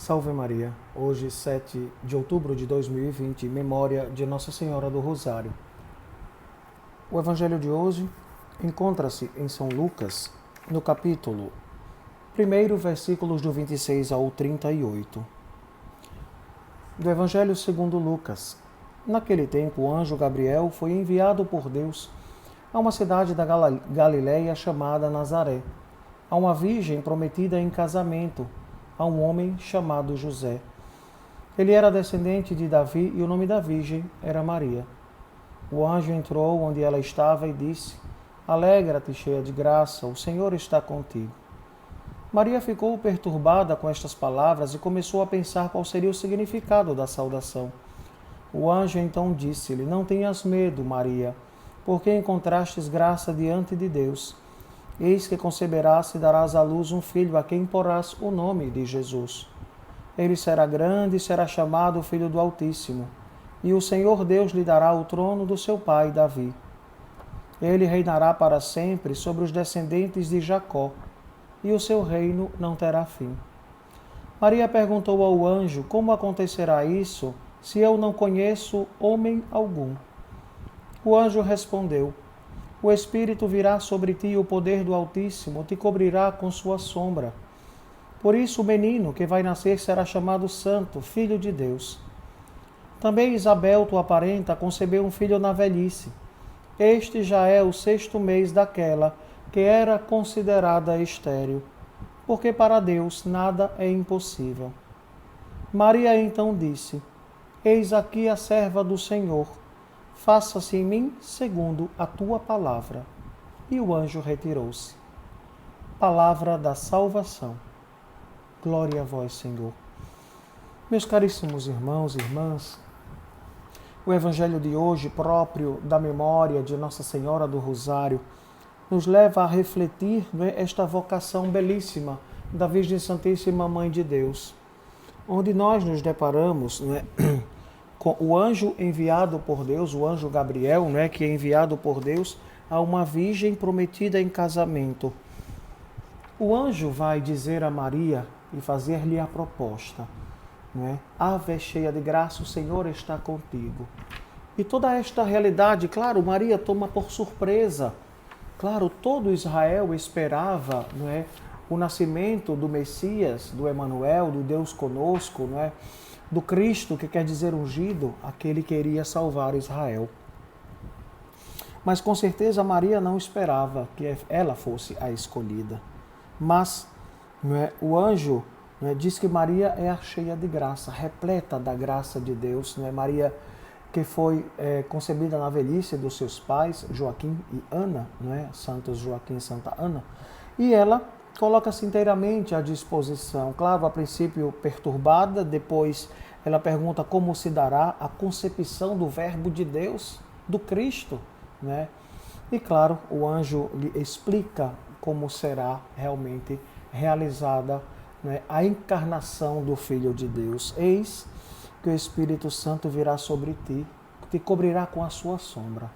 Salve Maria, hoje 7 de outubro de 2020, memória de Nossa Senhora do Rosário. O Evangelho de hoje encontra-se em São Lucas, no capítulo 1, versículos do 26 ao 38. Do Evangelho segundo Lucas. Naquele tempo, o anjo Gabriel foi enviado por Deus a uma cidade da Galiléia chamada Nazaré, a uma virgem prometida em casamento, a um homem chamado José. Ele era descendente de Davi e o nome da virgem era Maria. O anjo entrou onde ela estava e disse: Alegra-te, cheia de graça, o Senhor está contigo. Maria ficou perturbada com estas palavras e começou a pensar qual seria o significado da saudação. O anjo então disse-lhe: Não tenhas medo, Maria, porque encontrastes graça diante de Deus. Eis que conceberás e darás à luz um filho, a quem porás o nome de Jesus. Ele será grande e será chamado Filho do Altíssimo, e o Senhor Deus lhe dará o trono do seu pai Davi. Ele reinará para sempre sobre os descendentes de Jacó, e o seu reino não terá fim. Maria perguntou ao anjo: Como acontecerá isso, se eu não conheço homem algum? O anjo respondeu: O Espírito virá sobre ti e o poder do Altíssimo te cobrirá com sua sombra. Por isso o menino que vai nascer será chamado Santo, Filho de Deus. Também Isabel, tua parenta, concebeu um filho na velhice. Este já é o 6º mês daquela que era considerada estéril, porque para Deus nada é impossível. Maria então disse: Eis aqui a serva do Senhor. Faça-se em mim segundo a tua palavra. E o anjo retirou-se. Palavra da salvação. Glória a vós, Senhor. Meus caríssimos irmãos e irmãs, o Evangelho de hoje, próprio da memória de Nossa Senhora do Rosário, nos leva a refletir esta vocação belíssima da Virgem Santíssima Mãe de Deus, onde nós nos deparamos com o anjo enviado por Deus, o anjo Gabriel, que é enviado por Deus a uma virgem prometida em casamento. O anjo vai dizer a Maria e fazer-lhe a proposta. Ave cheia de graça, o Senhor está contigo. E toda esta realidade, claro, Maria toma por surpresa. Claro, todo Israel esperava o nascimento do Messias, do Emanuel, do Deus conosco, do Cristo, que quer dizer ungido, aquele que iria salvar Israel. Mas com certeza Maria não esperava que ela fosse a escolhida. Mas o anjo diz que Maria é a cheia de graça, repleta da graça de Deus. Maria que foi concebida na velhice dos seus pais, Joaquim e Ana, Santos Joaquim e Santa Ana, e ela coloca-se inteiramente à disposição. Claro, a princípio perturbada, depois ela pergunta como se dará a concepção do Verbo de Deus, do Cristo. E claro, o anjo lhe explica como será realmente realizada a encarnação do Filho de Deus. Eis que o Espírito Santo virá sobre ti, te cobrirá com a sua sombra.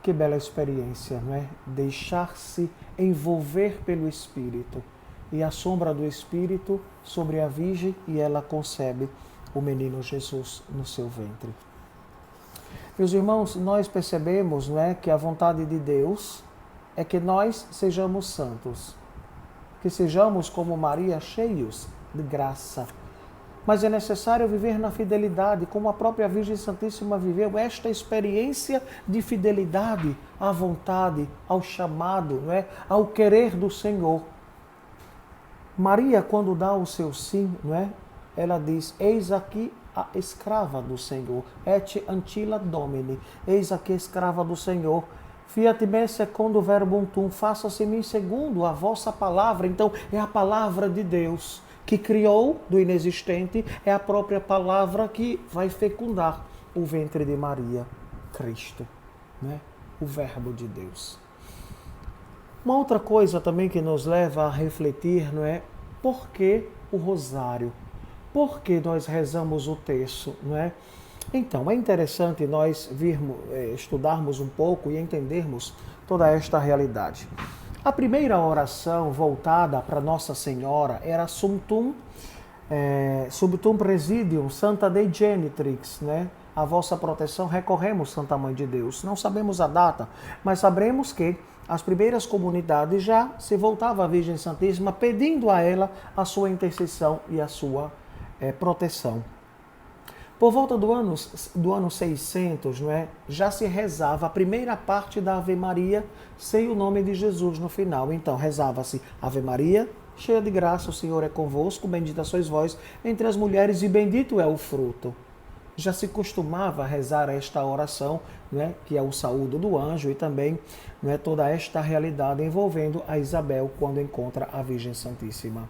Que bela experiência, Deixar-se envolver pelo Espírito. E a sombra do Espírito sobre a Virgem, e ela concebe o menino Jesus no seu ventre. Meus irmãos, nós percebemos que a vontade de Deus é que nós sejamos santos, que sejamos como Maria, cheios de graça. Mas é necessário viver na fidelidade, como a própria Virgem Santíssima viveu, esta experiência de fidelidade à vontade, ao chamado, ao querer do Senhor. Maria, quando dá o seu sim, ela diz: Eis aqui a escrava do Senhor, et antila Domini, eis aqui a escrava do Senhor. Fiat me secondo verbum tuum, faça-se em mim segundo a vossa palavra. Então, é a palavra de Deus que criou do inexistente, é a própria palavra que vai fecundar o ventre de Maria, Cristo, o Verbo de Deus. Uma outra coisa também que nos leva a refletir, por que o rosário? Por que nós rezamos o terço, Então, é interessante nós estudarmos um pouco e entendermos toda esta realidade. A primeira oração voltada para Nossa Senhora era Sumptum Subtum presidium, Santa Dei Genitrix, né? A vossa proteção, recorremos, Santa Mãe de Deus. Não sabemos a data, mas sabemos que as primeiras comunidades já se voltavam à Virgem Santíssima, pedindo a ela a sua intercessão e a sua proteção. Por volta do ano 600, não é, já se rezava a primeira parte da Ave Maria sem o nome de Jesus no final. Então, rezava-se Ave Maria, cheia de graça, o Senhor é convosco, bendita sois vós entre as mulheres e bendito é o fruto. Já se costumava rezar esta oração, né, que é o saúdo do anjo, e também, né, toda esta realidade envolvendo a Isabel quando encontra a Virgem Santíssima.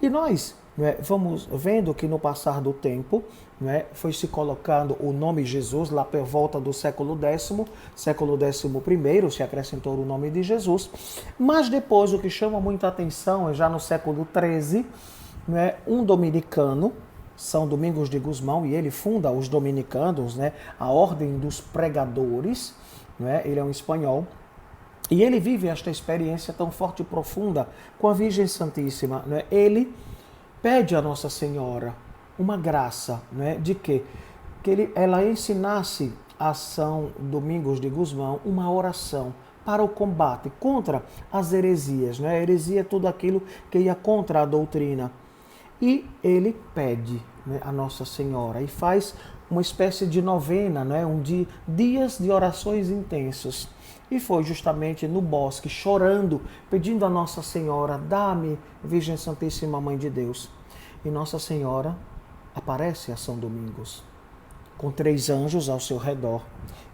E nós, né, vamos vendo que no passar do tempo, né, foi se colocando o nome Jesus lá por volta do século X, século XI, se acrescentou o nome de Jesus, mas depois o que chama muita atenção é já no século XIII, né, um dominicano, São Domingos de Gusmão, e ele funda os dominicanos, né, a Ordem dos Pregadores, né, ele é um espanhol, e ele vive esta experiência tão forte e profunda com a Virgem Santíssima. Né? Ele pede a Nossa Senhora uma graça, né, de que ela ensinasse a São Domingos de Gusmão uma oração para o combate contra as heresias. Né? A heresia é tudo aquilo que ia contra a doutrina. E ele pede, né, a Nossa Senhora e faz uma espécie de novena, né, dias de orações intensos. E foi justamente no bosque, chorando, pedindo a Nossa Senhora, dá-me, Virgem Santíssima Mãe de Deus. E Nossa Senhora aparece a São Domingos, com 3 anjos ao seu redor,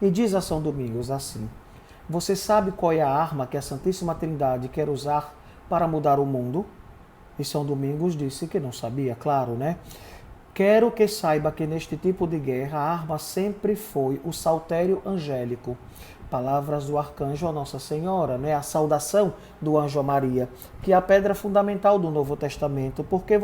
e diz a São Domingos assim: você sabe qual é a arma que a Santíssima Trindade quer usar para mudar o mundo? E São Domingos disse que não sabia, claro, né? Quero que saiba que neste tipo de guerra a arma sempre foi o saltério angélico. Palavras do arcanjo a Nossa Senhora, né? A saudação do anjo a Maria, que é a pedra fundamental do Novo Testamento, porque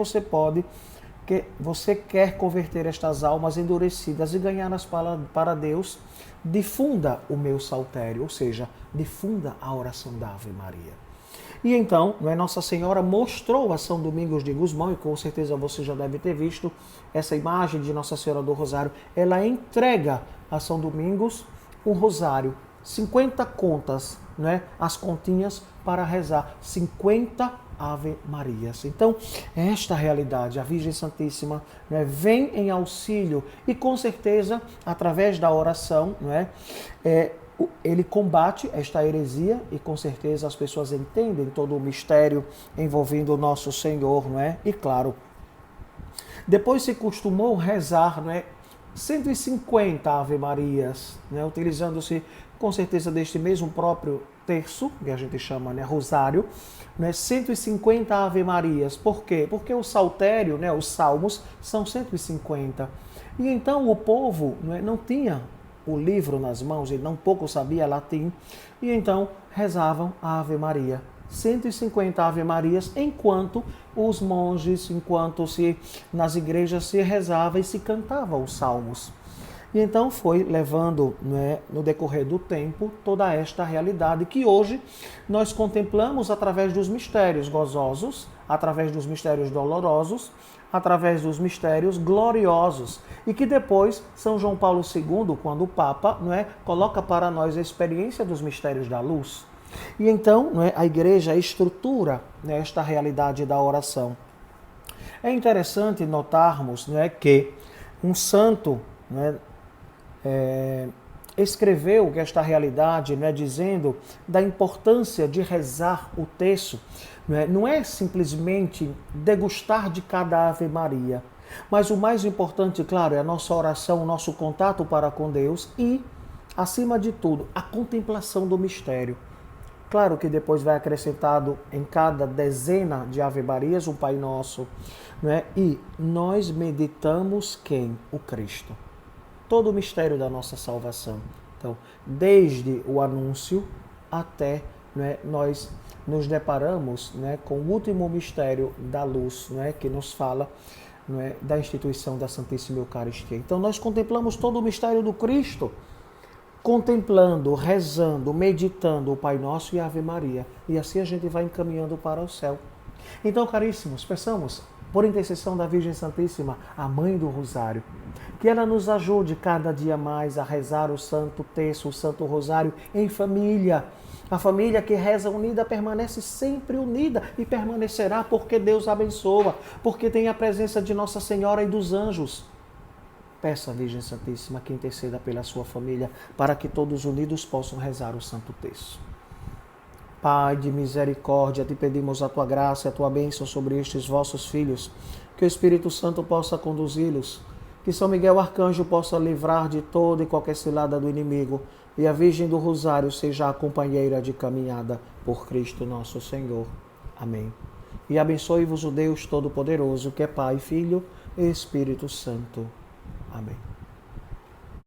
você quer converter estas almas endurecidas e ganhá-las para Deus, difunda o meu saltério, ou seja, difunda a oração da Ave Maria. E então, né, Nossa Senhora mostrou a São Domingos de Gusmão, e com certeza você já deve ter visto essa imagem de Nossa Senhora do Rosário. Ela entrega a São Domingos um rosário, 50 contas, né, as continhas para rezar 50 Ave Marias. Então, é esta realidade, a Virgem Santíssima, né, vem em auxílio e com certeza, através da oração, né, ele combate esta heresia e com certeza as pessoas entendem todo o mistério envolvendo o nosso Senhor, não é? E claro, depois se costumou rezar, não é, 150 Ave Marias, né, utilizando-se com certeza deste mesmo próprio terço, que a gente chama, né, rosário, né, 150 Ave Marias. Por quê? Porque o saltério, né, os salmos, são 150. E então o povo, não tinha o livro nas mãos, ele não pouco sabia latim, e então rezavam a Ave Maria. 150 Ave Marias, enquanto os monges, nas igrejas se rezava e se cantava os salmos. E então foi levando, né, no decorrer do tempo, toda esta realidade que hoje nós contemplamos através dos mistérios gozosos, através dos mistérios dolorosos, através dos mistérios gloriosos, e que depois São João Paulo II, quando o Papa, coloca para nós a experiência dos mistérios da luz. E então, a Igreja estrutura, esta realidade da oração. É interessante notarmos, que um santo, escreveu esta realidade, dizendo da importância de rezar o terço. Não é simplesmente degustar de cada Ave Maria, mas o mais importante, claro, é a nossa oração, o nosso contato para com Deus e, acima de tudo, a contemplação do mistério. Claro que depois vai acrescentado em cada dezena de Ave Marias um Pai Nosso, e nós meditamos quem? O Cristo. Todo o mistério da nossa salvação. Então, desde o anúncio até nós nos deparamos com o último mistério da luz, que nos fala da instituição da Santíssima Eucaristia. Então, nós contemplamos todo o mistério do Cristo, contemplando, rezando, meditando o Pai Nosso e a Ave Maria. E assim a gente vai encaminhando para o céu. Então, caríssimos, peçamos por intercessão da Virgem Santíssima, a Mãe do Rosário, que ela nos ajude cada dia mais a rezar o Santo Terço, o Santo Rosário em família. A família que reza unida permanece sempre unida e permanecerá porque Deus abençoa, porque tem a presença de Nossa Senhora e dos anjos. Peça à Virgem Santíssima que interceda pela sua família, para que todos unidos possam rezar o Santo Terço. Pai de misericórdia, te pedimos a tua graça e a tua bênção sobre estes vossos filhos, que o Espírito Santo possa conduzi-los, que São Miguel Arcanjo possa livrar de toda e qualquer cilada do inimigo, e a Virgem do Rosário seja a companheira de caminhada por Cristo nosso Senhor. Amém. E abençoe-vos o Deus Todo-Poderoso, que é Pai, Filho e Espírito Santo. Amém.